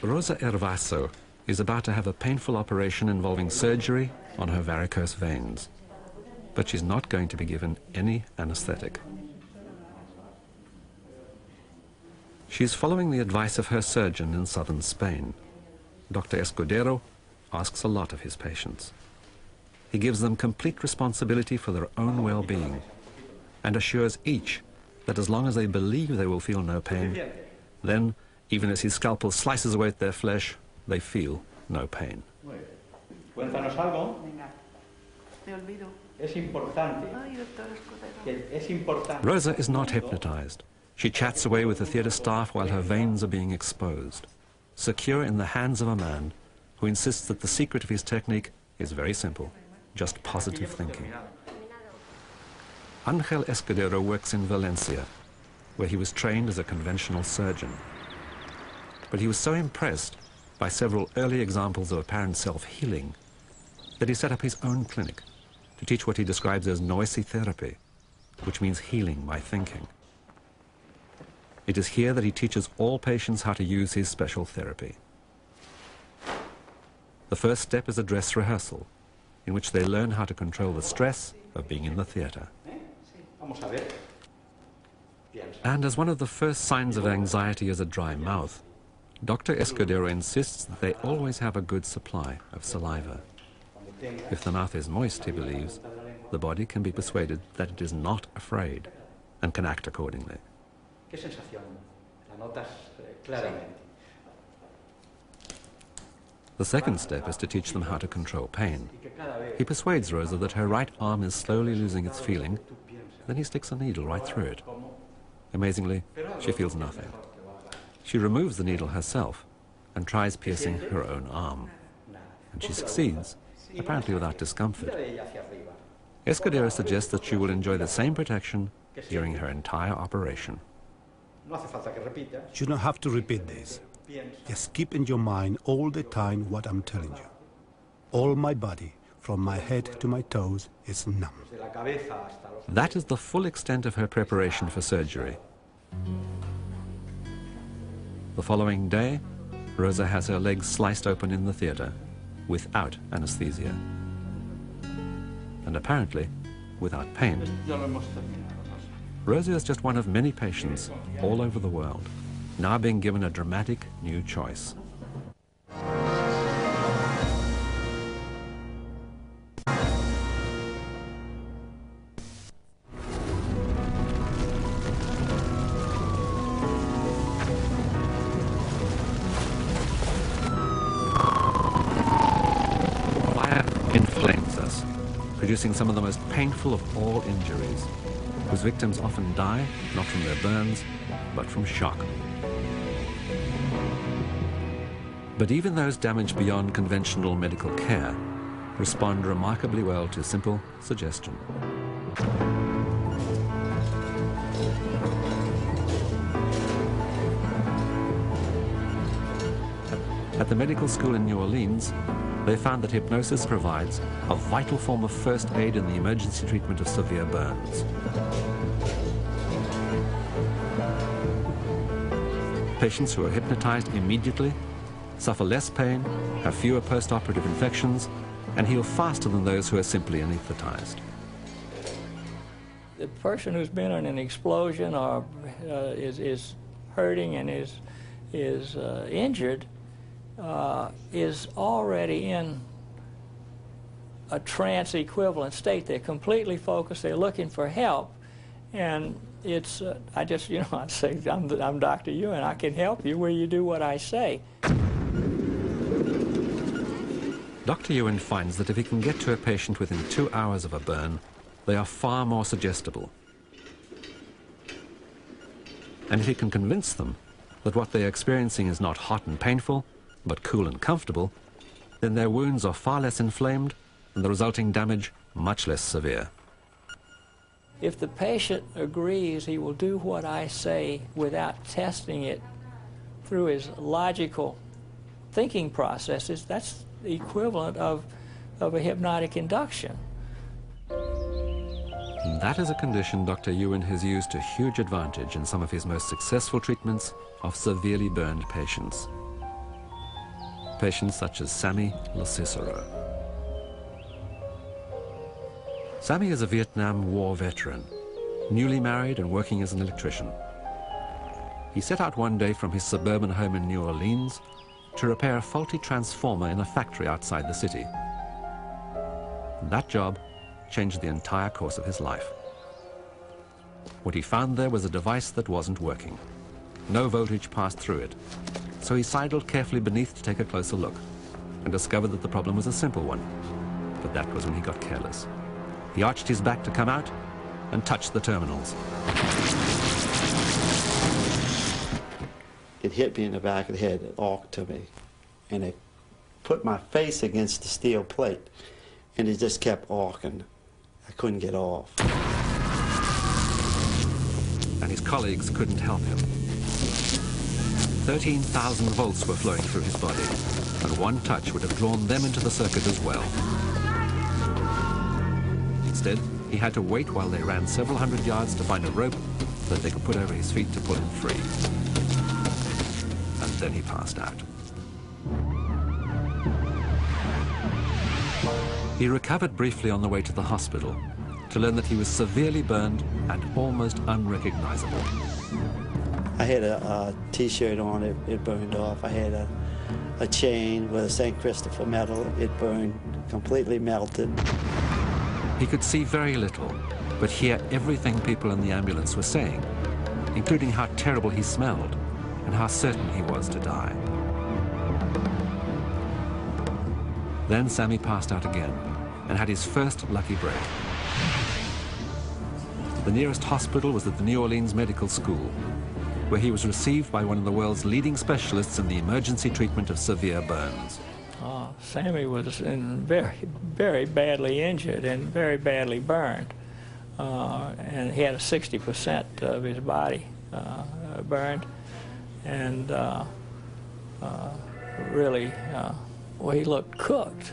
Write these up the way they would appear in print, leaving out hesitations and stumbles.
Rosa Hervaso is about to have a painful operation involving surgery on her varicose veins. But she's not going to be given any anesthetic. She's following the advice of her surgeon in southern Spain. Dr. Escudero asks a lot of his patients. He gives them complete responsibility for their own well-being and assures each that as long as they believe they will feel no pain, then, even as his scalpel slices away at their flesh, they feel no pain. Cuéntanos algo. Es importante. Rosa is not hypnotized. She chats away with the theatre staff while her veins are being exposed, secure in the hands of a man who insists that the secret of his technique is very simple, just positive thinking. Ángel Escudero works in Valencia, where he was trained as a conventional surgeon. But he was so impressed by several early examples of apparent self-healing that he set up his own clinic to teach what he describes as noisy therapy, which means healing by thinking. It is here that he teaches all patients how to use his special therapy. The first step is a dress rehearsal, in which they learn how to control the stress of being in the theatre. And as one of the first signs of anxiety is a dry mouth, Dr. Escudero insists that they always have a good supply of saliva. If the mouth is moist, he believes, the body can be persuaded that it is not afraid and can act accordingly. The second step is to teach them how to control pain. He persuades Rosa that her right arm is slowly losing its feeling, then he sticks a needle right through it. Amazingly, she feels nothing. She removes the needle herself and tries piercing her own arm. And she succeeds, apparently without discomfort. Escudero suggests that she will enjoy the same protection during her entire operation. You don't have to repeat this. Just keep in your mind all the time what I'm telling you. All my body, from my head to my toes, is numb. That is the full extent of her preparation for surgery. The following day, Rosa has her legs sliced open in the theatre without anesthesia. And apparently, without pain. Rosa is just one of many patients all over the world, now being given a dramatic new choice. Fire inflames us, producing some of the most painful of all injuries, whose victims often die not from their burns, but from shock. But even those damaged beyond conventional medical care respond remarkably well to simple suggestion. At the medical school in New Orleans, they found that hypnosis provides a vital form of first aid in the emergency treatment of severe burns. Patients who are hypnotized immediately suffer less pain, have fewer post-operative infections, and heal faster than those who are simply anesthetized. The person who's been in an explosion or is hurting and is injured is already in a trance equivalent state. They're completely focused, they're looking for help, and it's, I just, I'd say, I'm Dr. Ewan, I can help you where you do what I say. Dr. Ewan finds that if he can get to a patient within 2 hours of a burn, they are far more suggestible. And if he can convince them that what they are experiencing is not hot and painful, but cool and comfortable, then their wounds are far less inflamed and the resulting damage much less severe. If the patient agrees he will do what I say without testing it through his logical thinking processes, that's the equivalent of a hypnotic induction. That is a condition Dr. Ewan has used to huge advantage in some of his most successful treatments of severely burned patients. patients such as Sammy Locicero. Sammy is a Vietnam War veteran, newly married and working as an electrician. He set out one day from his suburban home in New Orleans to repair a faulty transformer in a factory outside the city. That job changed the entire course of his life. What he found there was a device that wasn't working. No voltage passed through it. So he sidled carefully beneath to take a closer look and discovered that the problem was a simple one. But that was when he got careless. He arched his back to come out and touched the terminals. It hit me in the back of the head, it arced to me, and it put my face against the steel plate, and it just kept arcing. I couldn't get off. And his colleagues couldn't help him. 13,000 volts were flowing through his body, and one touch would have drawn them into the circuit as well. Instead, he had to wait while they ran several hundred yards to find a rope that they could put over his feet to pull him free. And then he passed out. He recovered briefly on the way to the hospital to learn that he was severely burned and almost unrecognizable. I had a T-shirt on, it burned off. I had a chain with a St. Christopher medal. It burned, completely melted. He could see very little, but hear everything people in the ambulance were saying, including how terrible he smelled and how certain he was to die. Then Sammy passed out again and had his first lucky break. The nearest hospital was at the New Orleans Medical School, where he was received by one of the world's leading specialists in the emergency treatment of severe burns. Sammy was very, very badly injured and very badly burned. And he had 60% of his body burned. And really, well, he looked cooked.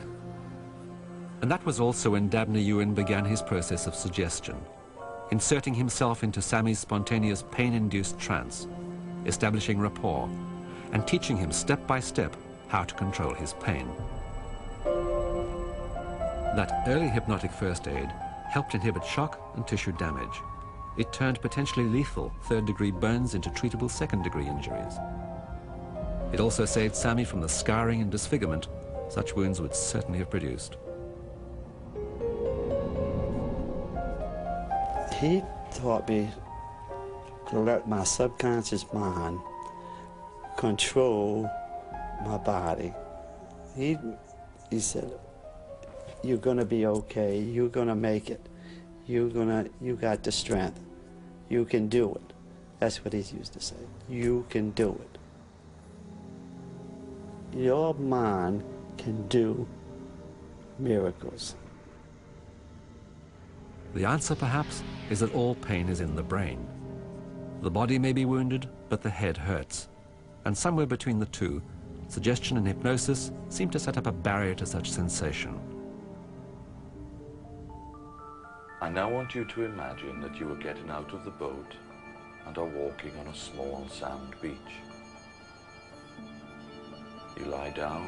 And that was also when Dabney Ewan began his process of suggestion, inserting himself into Sammy's spontaneous pain-induced trance, establishing rapport, and teaching him step by step how to control his pain. That early hypnotic first aid helped inhibit shock and tissue damage. It turned potentially lethal third-degree burns into treatable second-degree injuries. It also saved Sammy from the scarring and disfigurement such wounds would certainly have produced. He taught me to let my subconscious mind control my body. He said, "You're gonna be okay, you're gonna make it. You got the strength. You can do it." That's what he used to say. You can do it. Your mind can do miracles. The answer, perhaps, is that all pain is in the brain. The body may be wounded, but the head hurts. And somewhere between the two, suggestion and hypnosis seem to set up a barrier to such sensation. I now want you to imagine that you are getting out of the boat and are walking on a small sand beach. You lie down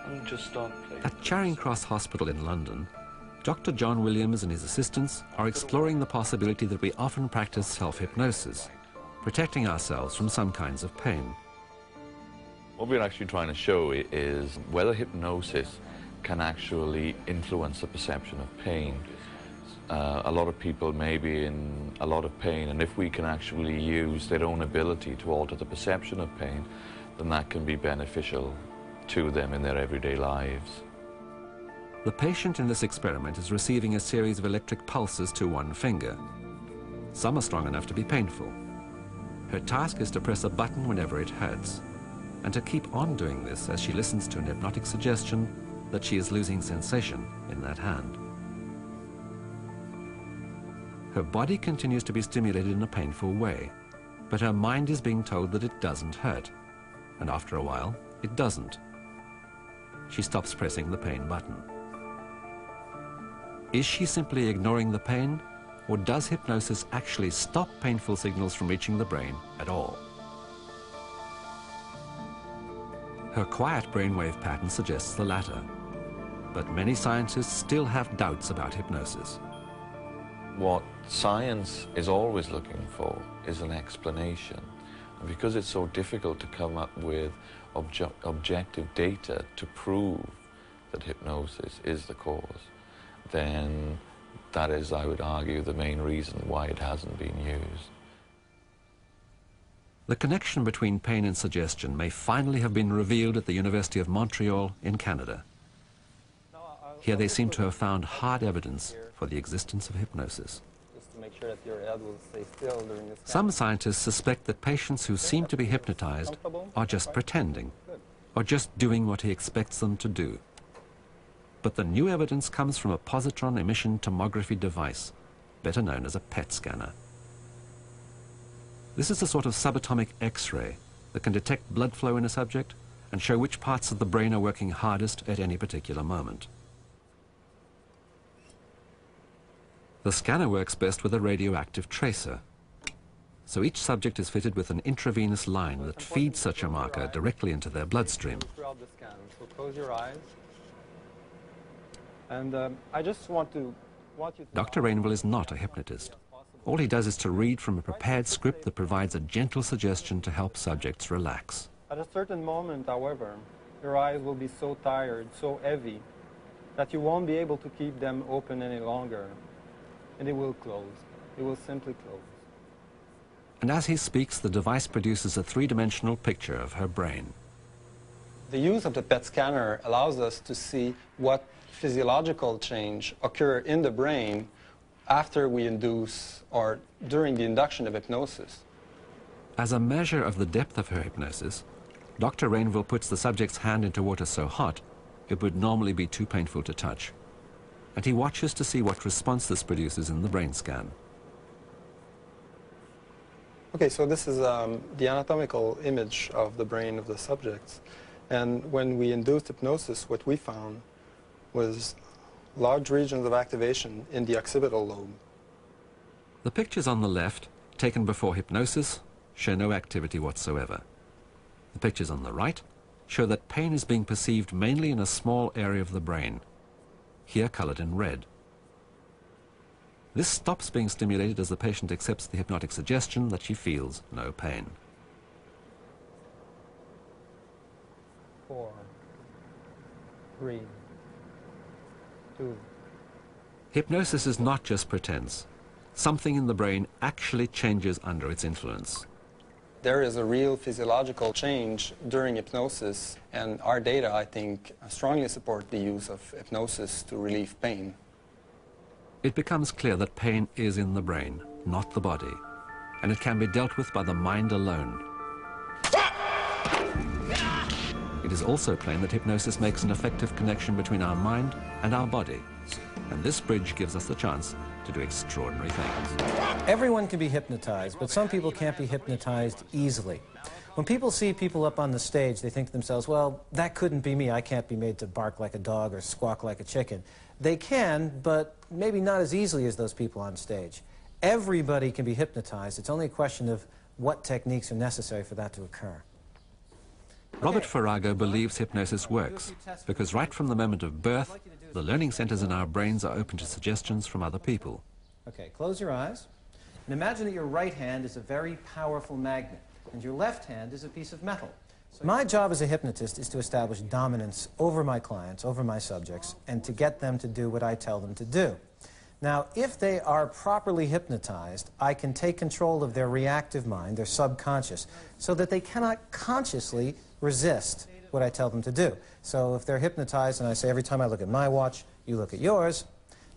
and just start playing. At Charing Cross Hospital in London, Dr. John Williams and his assistants are exploring the possibility that we often practice self-hypnosis, protecting ourselves from some kinds of pain. What we're actually trying to show is whether hypnosis can actually influence the perception of pain. A lot of people may be in a lot of pain, and if we can actually use their own ability to alter the perception of pain, then that can be beneficial to them in their everyday lives. The patient in this experiment is receiving a series of electric pulses to one finger. Some are strong enough to be painful. Her task is to press a button whenever it hurts, and to keep on doing this as she listens to an hypnotic suggestion that she is losing sensation in that hand. Her body continues to be stimulated in a painful way, but her mind is being told that it doesn't hurt, and after a while, it doesn't. She stops pressing the pain button. Is she simply ignoring the pain, or does hypnosis actually stop painful signals from reaching the brain at all? Her quiet brainwave pattern suggests the latter. But many scientists still have doubts about hypnosis. What science is always looking for is an explanation. And because it's so difficult to come up with objective data to prove that hypnosis is the cause, then that is, I would argue, the main reason why it hasn't been used. The connection between pain and suggestion may finally have been revealed at the University of Montreal in Canada. Here they seem to have found hard evidence for the existence of hypnosis. Just to make sure that your head will stay still during this. Some scientists suspect that patients who seem to be hypnotized are just pretending, or just doing what he expects them to do. But the new evidence comes from a positron emission tomography device, better known as a PET scanner. This is a sort of subatomic X-ray that can detect blood flow in a subject and show which parts of the brain are working hardest at any particular moment. The scanner works best with a radioactive tracer. So each subject is fitted with an intravenous line that feeds such a marker directly into their bloodstream. Throughout the scan, so close your eyes. And I just want you to... Dr. Rainville is not a hypnotist. All he does is to read from a prepared script that provides a gentle suggestion to help subjects relax. At a certain moment, however, your eyes will be so tired, so heavy, that you won't be able to keep them open any longer. And it will close. It will simply close. And as he speaks, the device produces a three-dimensional picture of her brain. The use of the PET scanner allows us to see what physiological change occur in the brain after we induce or during the induction of hypnosis. As a measure of the depth of her hypnosis, Dr. Rainville puts the subject's hand into water so hot it would normally be too painful to touch. And he watches to see what response this produces in the brain scan. Okay, so this is the anatomical image of the brain of the subjects. And when we induced hypnosis, what we found was large regions of activation in the occipital lobe. The pictures on the left, taken before hypnosis, show no activity whatsoever. The pictures on the right show that pain is being perceived mainly in a small area of the brain, here colored in red. This stops being stimulated as the patient accepts the hypnotic suggestion that she feels no pain. 4, 3, 2. Hypnosis is not just pretense. Something in the brain actually changes under its influence. There is a real physiological change during hypnosis, and our data, I think, strongly support the use of hypnosis to relieve pain. It becomes clear that pain is in the brain, not the body, and it can be dealt with by the mind alone. It is also plain that hypnosis makes an effective connection between our mind and our body, and this bridge gives us the chance to do extraordinary things. Everyone can be hypnotized, but some people can't be hypnotized easily. When people see people up on the stage, they think to themselves, well, that couldn't be me. I can't be made to bark like a dog or squawk like a chicken. They can, but maybe not as easily as those people on stage. Everybody can be hypnotized. It's only a question of what techniques are necessary for that to occur. Robert Farago believes hypnosis works because right from the moment of birth, the learning centers in our brains are open to suggestions from other people. Okay, close your eyes and imagine that your right hand is a very powerful magnet and your left hand is a piece of metal. My job as a hypnotist is to establish dominance over my clients, over my subjects, and to get them to do what I tell them to do. Now, if they are properly hypnotized, I can take control of their reactive mind, their subconscious, so that they cannot consciously resist what I tell them to do. So if they're hypnotized and I say, every time I look at my watch, you look at yours,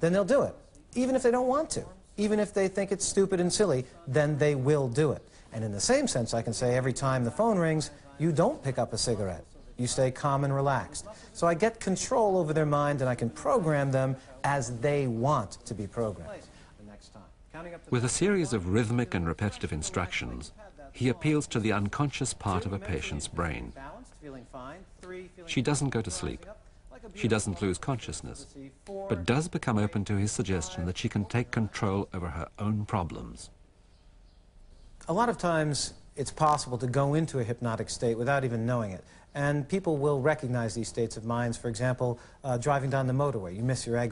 then they'll do it. Even if they don't want to. Even if they think it's stupid and silly, then they will do it. And in the same sense, I can say, every time the phone rings, you don't pick up a cigarette. You stay calm and relaxed. So I get control over their mind and I can program them as they want to be programmed. With a series of rhythmic and repetitive instructions, he appeals to the unconscious part of a patient's brain. She doesn't go to sleep. She doesn't lose consciousness, but does become open to his suggestion that she can take control over her own problems. A lot of times, it's possible to go into a hypnotic state without even knowing it. And people will recognize these states of minds. For example, driving down the motorway, you miss your exit.